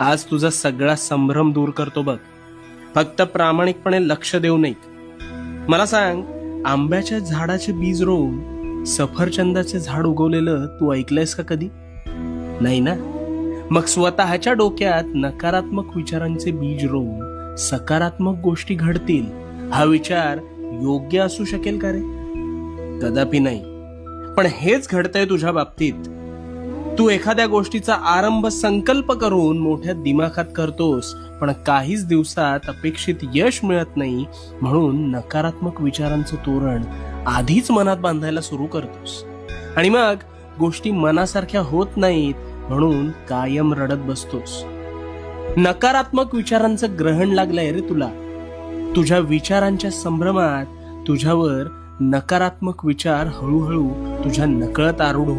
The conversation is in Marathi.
आज तुझा सगळा संभ्रम दूर करतो बघ. फक्त प्रामाणिकपणे लक्ष देऊ नये. मला सांग, आंब्याच्या झाडाचे बीज रोवून सफरचंदाचे झाड उगवलेलं तू ऐकलंयस का कधी? नाही ना. मग स्वतःच्या डोक्यात नकारात्मक विचारांचे बीज रोवून सकारात्मक गोष्टी घडतील हा विचार योग्य असू शकेल का रे? कदापि नाही. पण हेच घडतंय तुझ्या बाबतीत. तू एखाद्या गोष्टीचा आरंभ संकल्प करून मोठ्या दिमाखात करतोस, पण काहीच दिवसात अपेक्षित यश मिळत नाही, म्हणून नकारात्मक विचारांचं तोरण आधीच मनात बांधायला सुरू करतोस. आणि मग गोष्टी मनासारख्या होत नाहीत, म्हणून कायम रडत बसतोस. नकारात्मक विचारांचं ग्रहण लागलंय रे तुला. तुझ्या विचारांच्या संभ्रमात तुझ्यावर नकारात्मक विचार हळूहळू तुझ्या नकळत आरूढ